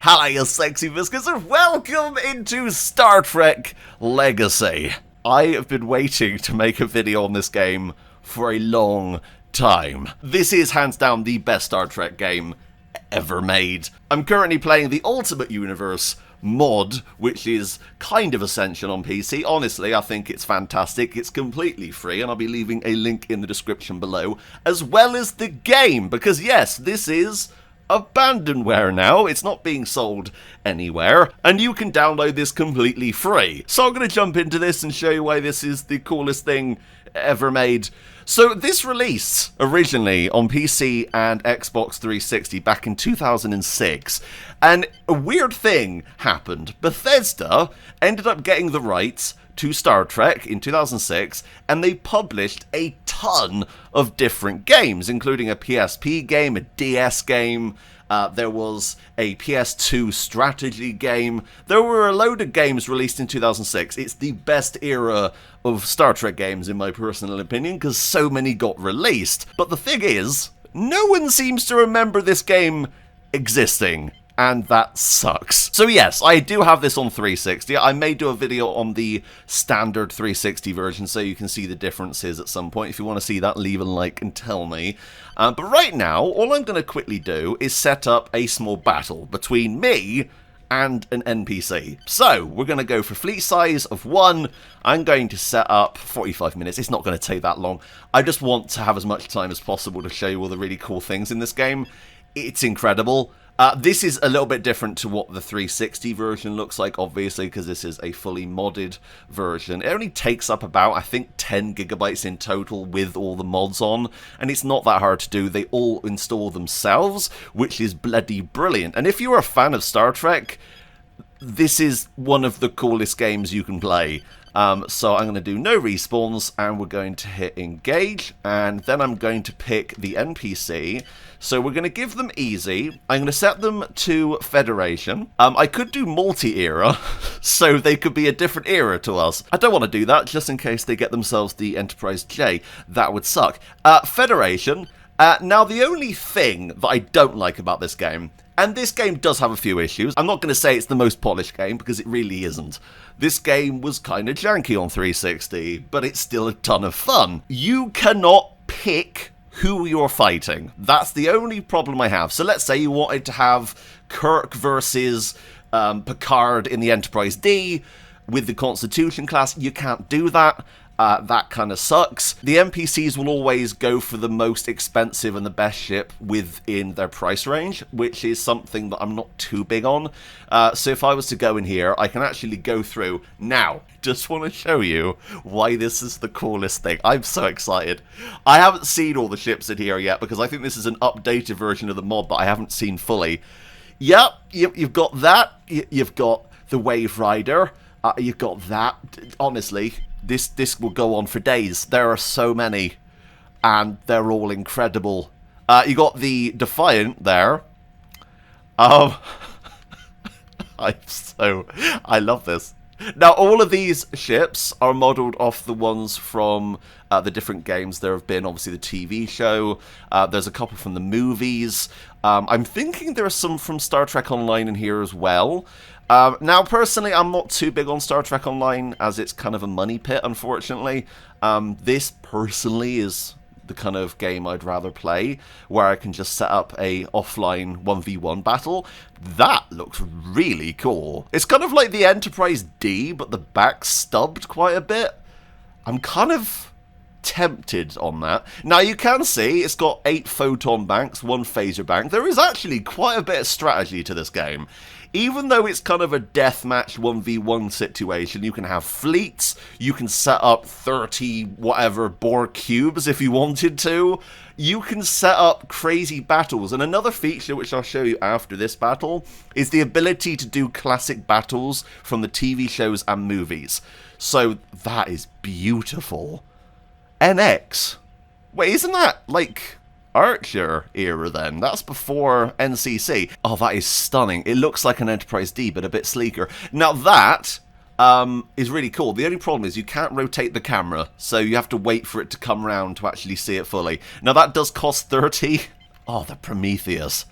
Hello, you sexy biscuits, and welcome into Star Trek Legacy. I have been waiting to make a video on this game for a long time. This is hands down the best Star Trek game ever made. I'm currently playing the Ultimate Universe mod, which is kind of essential on PC. Honestly, I think it's fantastic. It's completely free, and I'll be leaving a link in the description below, as well as the game, because yes, this is abandonware now. It's not being sold anywhere, and you can download this completely free. So I'm going to jump into this and show you why this is the coolest thing ever made. So this released originally on PC and Xbox 360 back in 2006, and a weird thing happened. Bethesda ended up getting the rights to Star Trek in 2006, and they published a ton of different games, including a PSP game, a DS game, there was a PS2 strategy game. There were a load of games released in 2006. It's the best era of Star Trek games, in my personal opinion, because so many got released. But the thing is, no one seems to remember this game existing, and that sucks. So yes, I do have this on 360. I may do a video on the standard 360 version so you can see the differences at some point. If you want to see that, leave a like and tell me. But right now, all I'm going to quickly do is set up a small battle between me and an NPC. So, we're going to go for fleet size of 1. I'm going to set up 45 minutes. It's not going to take that long. I just want to have as much time as possible to show you all the really cool things in this game. It's incredible. This is a little bit different to what the 360 version looks like, obviously, because this is a fully modded version. It only takes up about, I think, 10 gigabytes in total with all the mods on, and it's not that hard to do. They all install themselves, which is bloody brilliant. And if you're a fan of Star Trek, this is one of the coolest games you can play. So I'm going to do no respawns, and we're going to hit engage, and then I'm going to pick the NPC. So we're going to give them easy. I'm going to set them to Federation. I could do multi-era, so they could be a different era to us. I don't want to do that, just in case they get themselves the Enterprise J. That would suck. Federation. Now, the only thing that I don't like about this game, and this game does have a few issues. I'm not going to say it's the most polished game, because it really isn't. This game was kind of janky on 360, but it's still a ton of fun. You cannot pick who you're fighting. That's the only problem I have. So let's say you wanted to have Kirk versus Picard in the Enterprise D with the Constitution class. You can't do that. That kind of sucks. The NPCs will always go for the most expensive and the best ship within their price range, which is something that I'm not too big on. So if I was to go in here, I can actually go through. Now, just want to show you why this is the coolest thing. I'm so excited. I haven't seen all the ships in here yet, because I think this is an updated version of the mod that I haven't seen fully. Yep, you've got that. You've got the Wave Rider. You've got that. Honestly, this will go on for days. There are so many, and they're all incredible. You got the Defiant there. I love this. Now, all of these ships are modelled off the ones from the different games. There have been, obviously, the TV show. There's a couple from the movies. I'm thinking there are some from Star Trek Online in here as well. Now, personally, I'm not too big on Star Trek Online, as it's kind of a money pit, unfortunately. This, personally, is the kind of game I'd rather play, where I can just set up a offline 1v1 battle. That looks really cool. It's kind of like the Enterprise D, but the back's stubbed quite a bit. I'm kind of tempted on that. Now, you can see it's got 8 photon banks, 1 phaser bank. There is actually quite a bit of strategy to this game. Even though it's kind of a deathmatch 1v1 situation, you can have fleets, you can set up 30 whatever Borg cubes if you wanted to. You can set up crazy battles, and another feature which I'll show you after this battle is the ability to do classic battles from the TV shows and movies. So that is beautiful. NX. Wait, isn't that like Archer era then? That's before NCC. Oh, that is stunning. It looks like an Enterprise D, but a bit sleeker. Now that is really cool. The only problem is you can't rotate the camera, so you have to wait for it to come around to actually see it fully. Now that does cost 30. Oh, the Prometheus.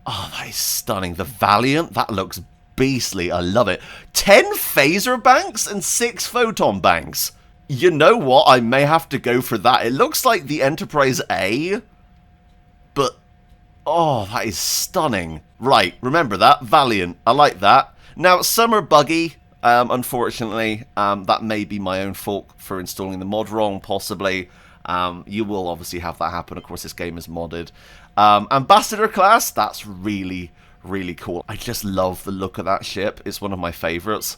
Oh, that is stunning. The Valiant, that looks beastly. I love it. 10 phaser banks and 6 photon banks. You know what? I may have to go for that. It looks like the Enterprise A, but oh, that is stunning. Right, remember that. Valiant. I like that. Now, some are buggy, unfortunately. That may be my own fault for installing the mod wrong, possibly. You will obviously have that happen. Of course, this game is modded. Ambassador class, that's really, really cool. I just love the look of that ship. It's one of my favorites.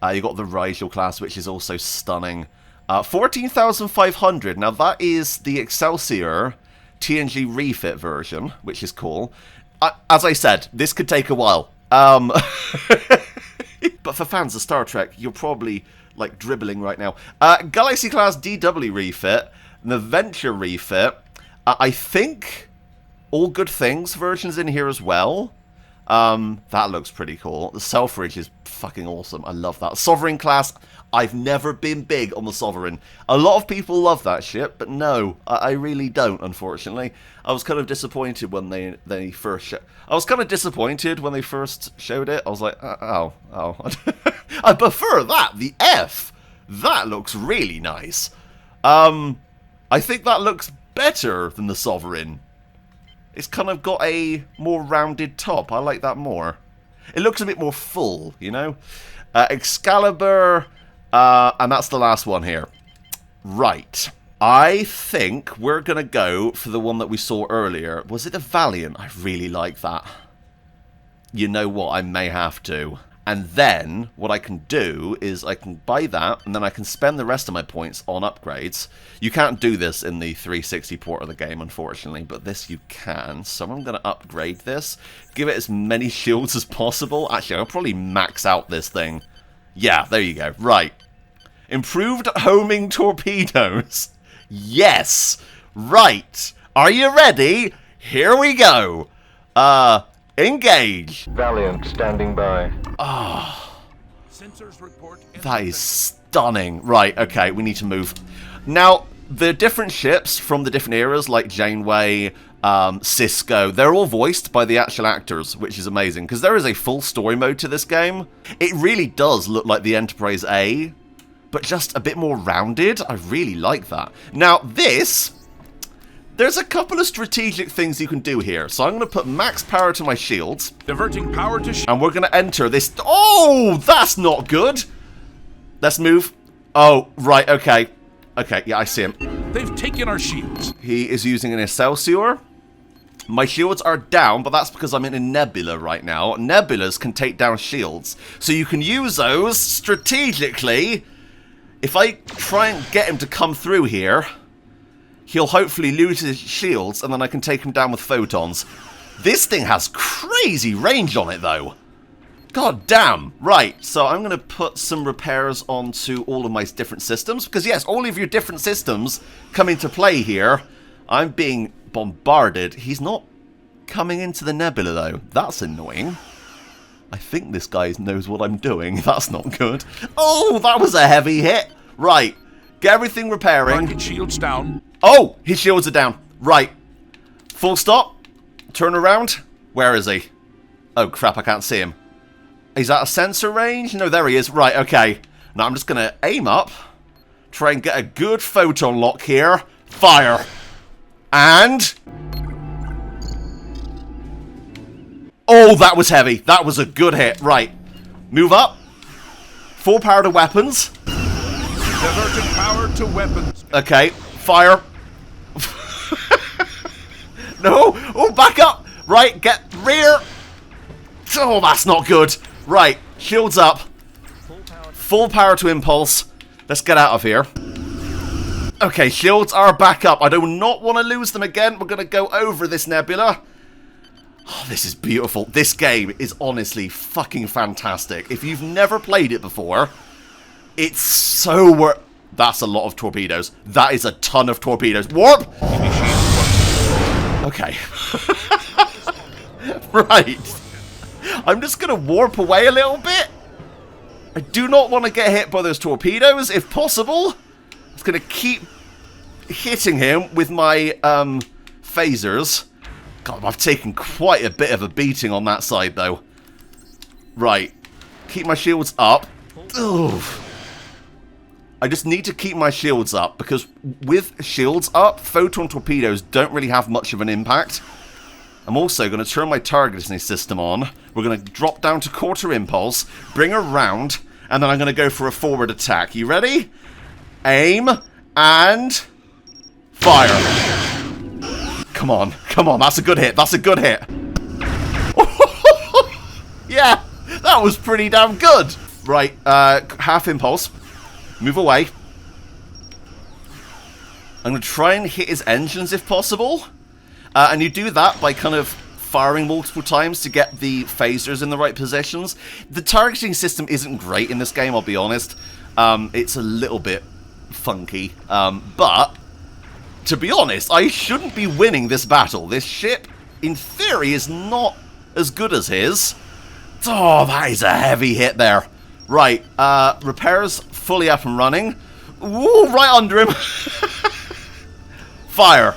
You got the Rigel class, which is also stunning. 14,500. Now, that is the Excelsior TNG refit version, which is cool. As I said, this could take a while. But for fans of Star Trek, you're probably, like, dribbling right now. Galaxy class DW refit. The Venture refit. I think All Good Things version's in here as well. That looks pretty cool. The Selfridge is fucking awesome. I love that. Sovereign class. I've never been big on the Sovereign. A lot of people love that ship, but no, I really don't, unfortunately. I was kind of disappointed when they first I was kind of disappointed when they first showed it. I was like, oh. I prefer that. The F. That looks really nice. I think that looks better than the Sovereign. It's kind of got a more rounded top. I like that more. It looks a bit more full, you know? Excalibur, and that's the last one here. Right. I think we're going to go for the one that we saw earlier. Was it the Valiant? I really like that. You know what? I may have to. And then, what I can do is I can buy that, and then I can spend the rest of my points on upgrades. You can't do this in the 360 port of the game, unfortunately, but this you can. So I'm going to upgrade this, give it as many shields as possible. Actually, I'll probably max out this thing. Yeah, there you go. Right. Improved homing torpedoes. Yes! Right. Are you ready? Here we go. Engage. Valiant standing by. Oh, that is stunning. Right, okay, we need to move. Now, the different ships from the different eras, like Janeway, Cisco, they're all voiced by the actual actors, which is amazing, because there is a full story mode to this game. It really does look like the Enterprise A, but just a bit more rounded. I really like that. Now, there's a couple of strategic things you can do here. So I'm going to put max power to my shields. Diverting power to and we're going to enter this. Oh, that's not good. Let's move. Oh, right, okay. Okay, yeah, I see him. They've taken our shields. He is using an Excelsior. My shields are down, but that's because I'm in a nebula right now. Nebulas can take down shields. So you can use those strategically. If I try and get him to come through here, he'll hopefully lose his shields, and then I can take him down with photons. This thing has crazy range on it, though. God damn. Right, so I'm going to put some repairs onto all of my different systems, because yes, all of your different systems come into play here. I'm being bombarded. He's not coming into the nebula, though. That's annoying. I think this guy knows what I'm doing. That's not good. Oh, that was a heavy hit. Right, get everything repairing. Rocket shields down. Oh, his shields are down. Right. Full stop. Turn around. Where is he? Oh, crap, I can't see him. Is that a sensor range? No, there he is. Right, okay. Now I'm just going to aim up. Try and get a good photon lock here. Fire. And... oh, that was heavy. That was a good hit. Right. Move up. Full power to weapons. Diverting power to weapons. Okay. Fire. No. Oh, back up. Right. Get rear. Oh, that's not good. Right. Shields up. Full power to impulse. Let's get out of here. Okay, shields are back up. I do not want to lose them again. We're going to go over this nebula. Oh, this is beautiful. This game is honestly fucking fantastic. If you've never played it before, it's so worth... that's a lot of torpedoes. That is a ton of torpedoes. Warp! Okay. Right. I'm just going to warp away a little bit. I do not want to get hit by those torpedoes, if possible. I'm just going to keep hitting him with my phasers. God, I've taken quite a bit of a beating on that side, though. Right. Keep my shields up. Oof. I just need to keep my shields up, because with shields up, photon torpedoes don't really have much of an impact. I'm also going to turn my targeting system on. We're going to drop down to quarter impulse, bring her round, and then I'm going to go for a forward attack. You ready? Aim, and fire. Come on, come on, that's a good hit, that's a good hit. Yeah, that was pretty damn good. Right, half impulse. Move away. I'm going to try and hit his engines if possible. And you do that by kind of firing multiple times to get the phasers in the right positions. The targeting system isn't great in this game, I'll be honest. It's a little bit funky. But, to be honest, I shouldn't be winning this battle. This ship, in theory, is not as good as his. Oh, that is a heavy hit there. Right, repairs fully up and running. Ooh, right under him. Fire.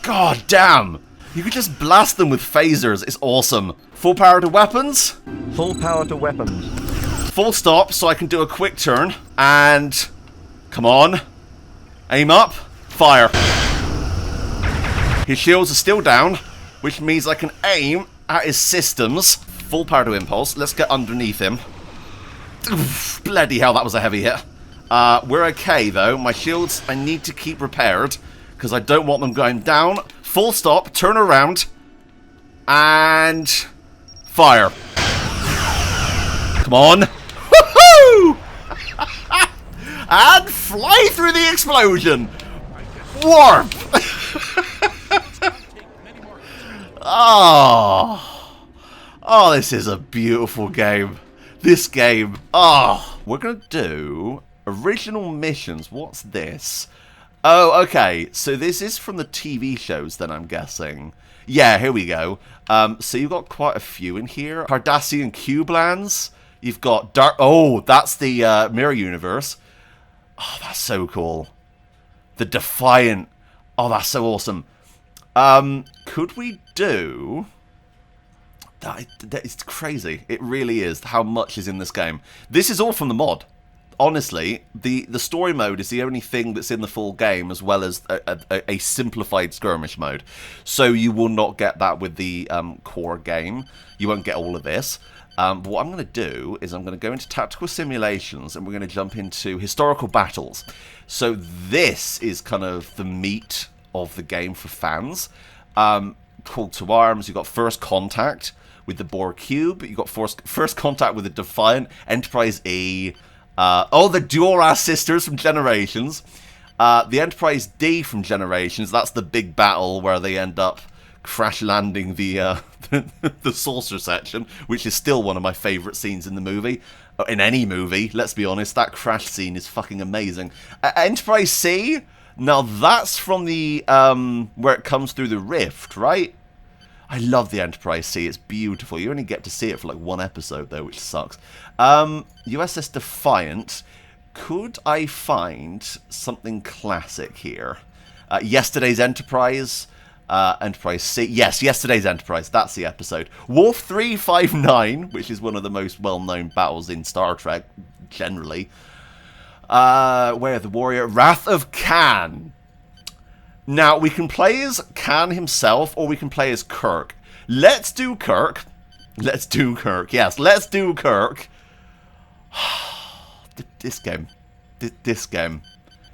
God damn. You could just blast them with phasers. It's awesome. Full power to weapons. Full power to weapons. Full stop so I can do a quick turn. And, come on. Aim up. Fire. His shields are still down, which means I can aim at his systems. Full power to impulse. Let's get underneath him. Oof, bloody hell, that was a heavy hit. We're okay, though. My shields, I need to keep repaired, because I don't want them going down. Full stop, turn around, and fire. Come on. Woohoo! And fly through the explosion. Warp. Oh. Oh, this is a beautiful game. This game. Oh. We're going to do original missions. What's this? Oh, okay. So this is from the TV shows then, I'm guessing. Yeah, here we go. So you've got quite a few in here. Cardassian Cubelands. You've got Dark... Oh, that's the Mirror Universe. Oh, that's so cool. The Defiant. Oh, that's so awesome. Could we do... That is crazy. It really is how much is in this game. This is all from the mod. Honestly, the story mode is the only thing that's in the full game, as well as a simplified skirmish mode. So you will not get that with the core game. You won't get all of this. But what I'm going to do is I'm going to go into tactical simulations, and we're going to jump into historical battles. So this is kind of the meat of the game for fans. Call to arms. You've got First Contact with the Bohr Cube. You've got First Contact with the Defiant, Enterprise E. The Duras sisters from Generations. The Enterprise D from Generations. That's the big battle where they end up crash landing the the saucer section, which is still one of my favourite scenes in the movie. In any movie, let's be honest, that crash scene is fucking amazing. Enterprise C. Now that's from the where it comes through the rift, right? I love the Enterprise C. It's beautiful. You only get to see it for like one episode though, which sucks. USS Defiant. Could I find something classic here? Yesterday's Enterprise. Enterprise C. Yes, Yesterday's Enterprise. That's the episode. Wolf 359, which is one of the most well-known battles in Star Trek generally. Where the Warrior? Wrath of Khan. Now, we can play as Khan himself, or we can play as Kirk. Let's do Kirk. Let's do Kirk. Yes, let's do Kirk. This game. This game.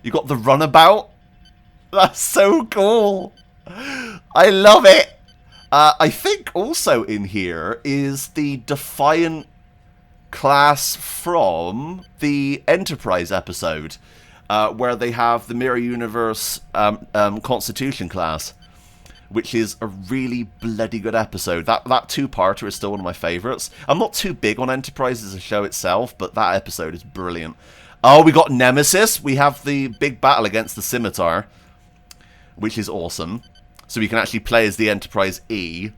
You got the runabout? That's so cool. I love it. I think also in here is the Defiant class from the Enterprise episode, where they have the Mirror Universe Constitution class, which is a really bloody good episode. That two-parter is still one of my favourites. I'm not too big on Enterprise as a show itself, but that episode is brilliant. Oh, we got Nemesis. We have the big battle against the Scimitar, which is awesome. So we can actually play as the Enterprise E.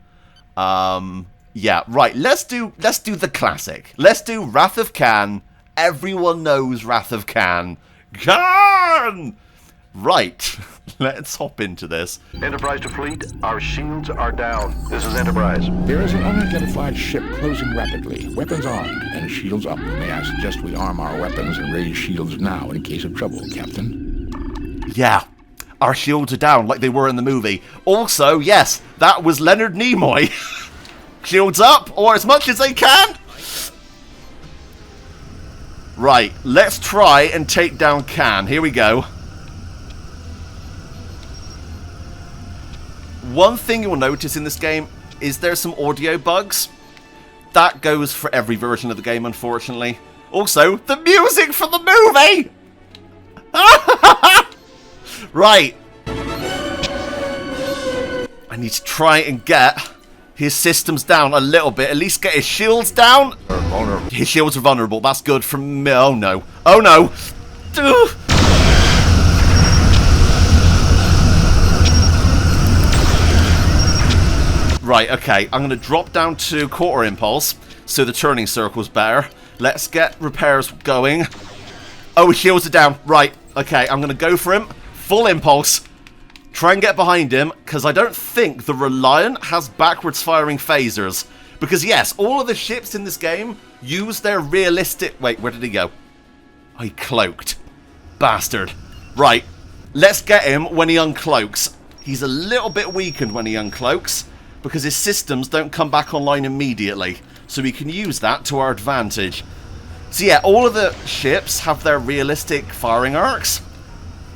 Yeah, right. Let's do the classic. Let's do Wrath of Khan. Everyone knows Wrath of Khan. Khan! Right. Let's hop into this. Enterprise to fleet, our shields are down. This is Enterprise. There is an unidentified ship closing rapidly, weapons armed, and shields up. May I suggest we arm our weapons and raise shields now in case of trouble, Captain? Yeah, our shields are down like they were in the movie. Also, yes, that was Leonard Nimoy. Shields up, or as much as they can. Right, let's try and take down Khan. Here we go. One thing you'll notice in this game is there's some audio bugs. That goes for every version of the game, unfortunately. Also, the music for the movie! Right. I need to try and get his systems down a little bit. At least get his shields down. His shields are vulnerable. That's good from me. Oh no. Oh no. Right, okay. I'm going to drop down to quarter impulse so the turning circle's better. Let's get repairs going. Oh, his shields are down. Right, okay. I'm going to go for him. Full impulse. Try and get behind him, because I don't think the Reliant has backwards firing phasers. Because yes, all of the ships in this game use their realistic... Wait, where did he go? Oh, he cloaked. Bastard. Right, let's get him when he uncloaks. He's a little bit weakened when he uncloaks, because his systems don't come back online immediately. So we can use that to our advantage. So yeah, all of the ships have their realistic firing arcs.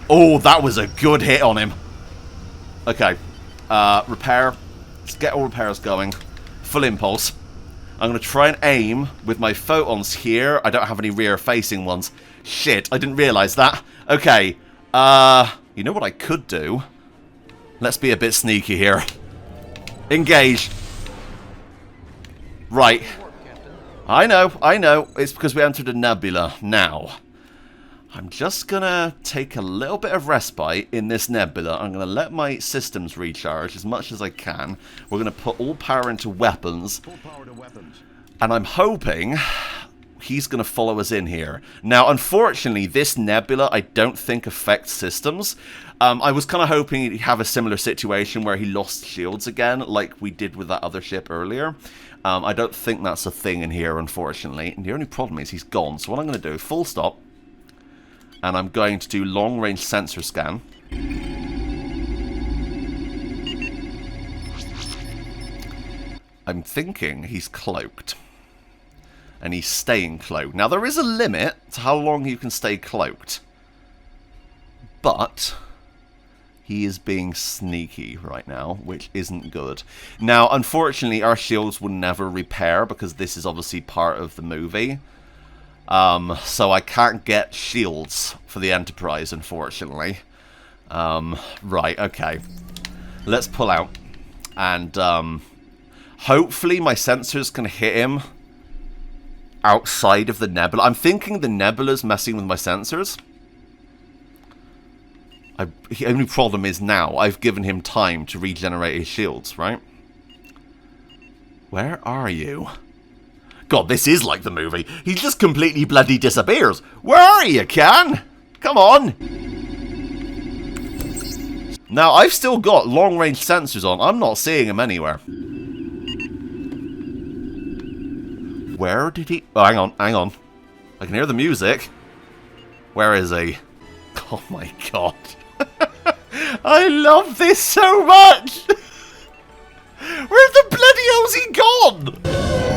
Oh, that was a good hit on him. Okay, repair. Let's get all repairs going. Full impulse. I'm going to try and aim with my photons here. I don't have any rear-facing ones. Shit, I didn't realise that. Okay, you know what I could do? Let's be a bit sneaky here. Engage. Right. I know. It's because we entered a nebula. Now, I'm just gonna take a little bit of respite in this nebula. I'm gonna let my systems recharge as much as I can. We're gonna put all power into weapons. Full power to weapons. And I'm hoping he's gonna follow us in here. Now, unfortunately, this nebula I don't think affects systems. I was kind of hoping he'd have a similar situation where he lost shields again, like we did with that other ship earlier. I don't think that's a thing in here, unfortunately. And the only problem is he's gone. So what I'm gonna do, full stop. And I'm going to do long-range sensor scan. I'm thinking he's cloaked. And he's staying cloaked. Now, there is a limit to how long you can stay cloaked. But he is being sneaky right now, which isn't good. Now, unfortunately, our shields will never repair because this is obviously part of the movie. So I can't get shields for the Enterprise, unfortunately. Right, okay. Let's pull out. And, hopefully my sensors can hit him outside of the nebula. I'm thinking the nebula's messing with my sensors. The only problem is now I've given him time to regenerate his shields, right? Where are you? God, this is like the movie. He just completely bloody disappears. Where are you, Khan? Come on. Now, I've still got long-range sensors on. I'm not seeing him anywhere. Where did he... Oh, hang on. I can hear the music. Where is he? Oh my god. I love this so much. Where the bloody hell's he gone?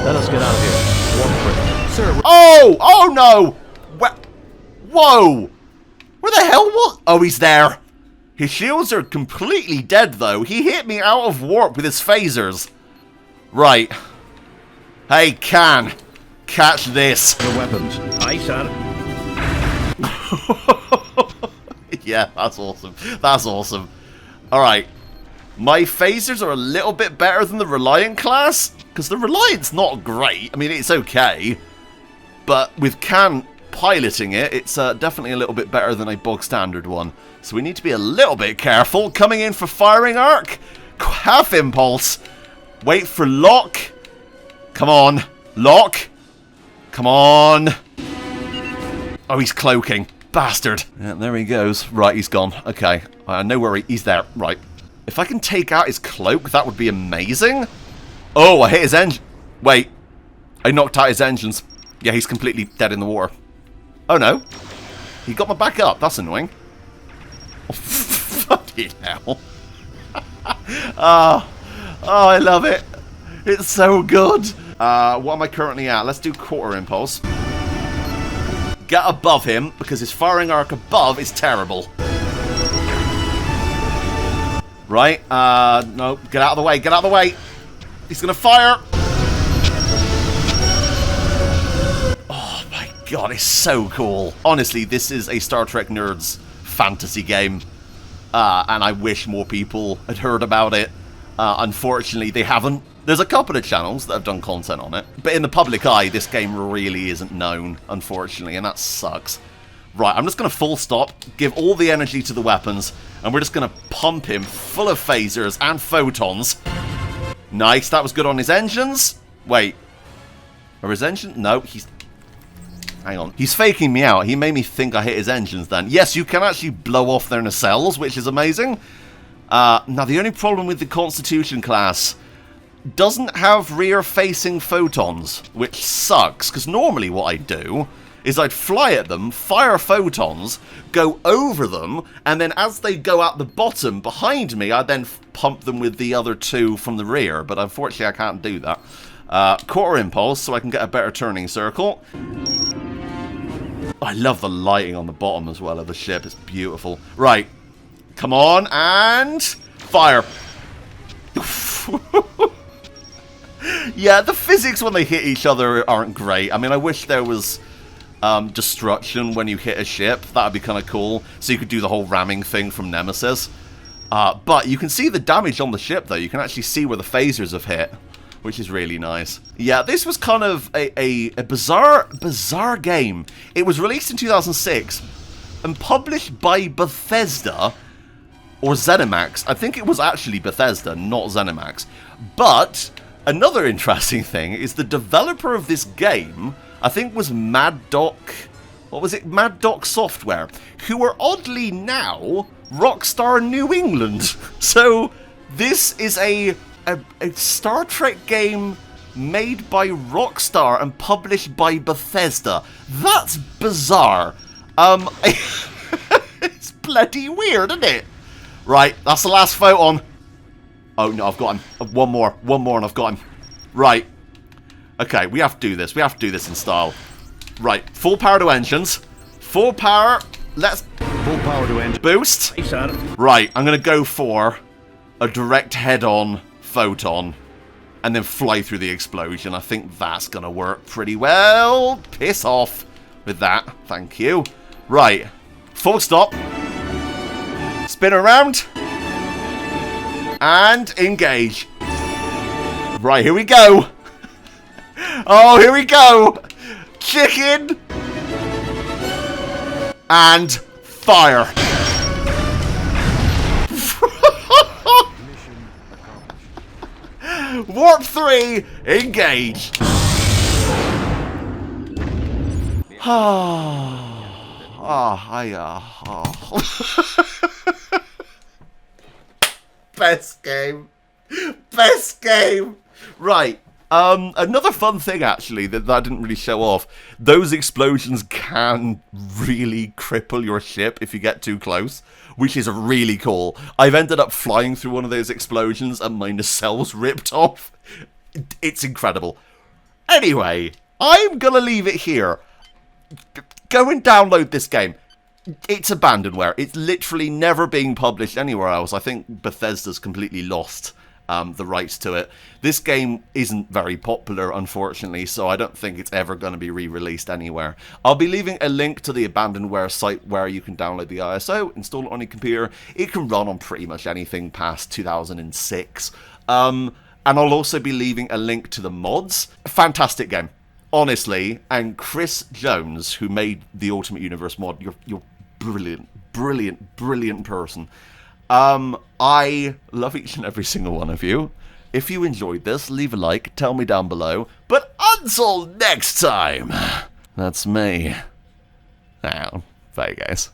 Let us get out of here. Warp quick. Sir, Oh no! Whoa! Where the hell was... Oh, he's there. His shields are completely dead, though. He hit me out of warp with his phasers. Right. Hey, Khan. Catch this. The weapons. Aye, sir. Yeah, that's awesome. That's awesome. Alright. My phasers are a little bit better than the Reliant class. Because the Reliant's not great. I mean, it's okay. But with Khan piloting it, it's definitely a little bit better than a bog standard one. So we need to be a little bit careful. Coming in for firing arc. Half impulse. Wait for lock. Come on. Lock. Come on. Oh, he's cloaking. Bastard. Yeah, there he goes. Right, he's gone. Okay. I know where he's there. Right. If I can take out his cloak, that would be amazing. Oh, I hit his engine. Wait. I knocked out his engines. Yeah, he's completely dead in the water. Oh, no. He got my back up. That's annoying. Oh, fucking hell. Oh, I love it. It's so good. What am I currently at? Let's do quarter impulse. Get above him, because his firing arc above is terrible. Right, no, get out of the way, get out of the way. He's gonna fire. Oh my god, it's so cool. Honestly, this is a Star Trek nerd's fantasy game. And I wish more people had heard about it. Unfortunately, they haven't. There's a couple of channels that have done content on it. But in the public eye, this game really isn't known, unfortunately, and that sucks. Right, I'm just going to full stop, give all the energy to the weapons, and we're just going to pump him full of phasers and photons. Nice, that was good on his engines. Wait. Are his engines? No, he's... Hang on. He's faking me out. He made me think I hit his engines then. Yes, you can actually blow off their nacelles, which is amazing. Now, the only problem with the Constitution class doesn't have rear-facing photons, which sucks, because normally what I'd do is I'd fly at them, fire photons, go over them, and then as they go out the bottom behind me, I'd then pump them with the other two from the rear, but unfortunately I can't do that. Quarter impulse, so I can get a better turning circle. I love the lighting on the bottom as well of the ship, it's beautiful. Right, come on, and fire. Yeah, the physics when they hit each other aren't great. I mean, I wish there was destruction when you hit a ship. That would be kind of cool. So you could do the whole ramming thing from Nemesis. But you can see the damage on the ship, though. You can actually see where the phasers have hit, which is really nice. Yeah, this was kind of a bizarre game. It was released in 2006 and published by Bethesda, or ZeniMax. I think it was actually Bethesda, not ZeniMax. But another interesting thing is the developer of this game, I think, was Mad Doc... What was it? Mad Doc Software, who are oddly now Rockstar New England. So this is a Star Trek game made by Rockstar and published by Bethesda. That's bizarre. It's bloody weird, isn't it? Right, that's the last photon. Oh no, I've got him. One more and I've got him. Right. Okay, we have to do this. We have to do this in style. Right, full power to engines. Full power. Let's... Full power to engine. Boost. Right, I'm going to go for a direct head-on photon and then fly through the explosion. I think that's going to work pretty well. Piss off with that. Thank you. Right, full stop. Spin around. And engage. Right, here we go. Oh, here we go. Chicken. And fire. Warp 3, engage. Best game. Best game. Right. Another fun thing, actually, that I didn't really show off. Those explosions can really cripple your ship if you get too close, which is really cool. I've ended up flying through one of those explosions and my nacelles ripped off. It's incredible. Anyway, I'm gonna leave it here. Go and download this game. It's abandonware. It's literally never being published anywhere else. I think Bethesda's completely lost the rights to it. This game isn't very popular, unfortunately, so I don't think it's ever going to be re-released anywhere. I'll be leaving a link to the abandonware site where you can download the ISO, install it on your computer. It can run on pretty much anything past 2006. And I'll also be leaving a link to the mods. Fantastic game, honestly. And Chris Jones, who made the Ultimate Universe mod, you're brilliant, brilliant, brilliant person. I love each and every single one of you. If you enjoyed this, leave a like, tell me down below. But until next time, that's me. Now, Bye, guys.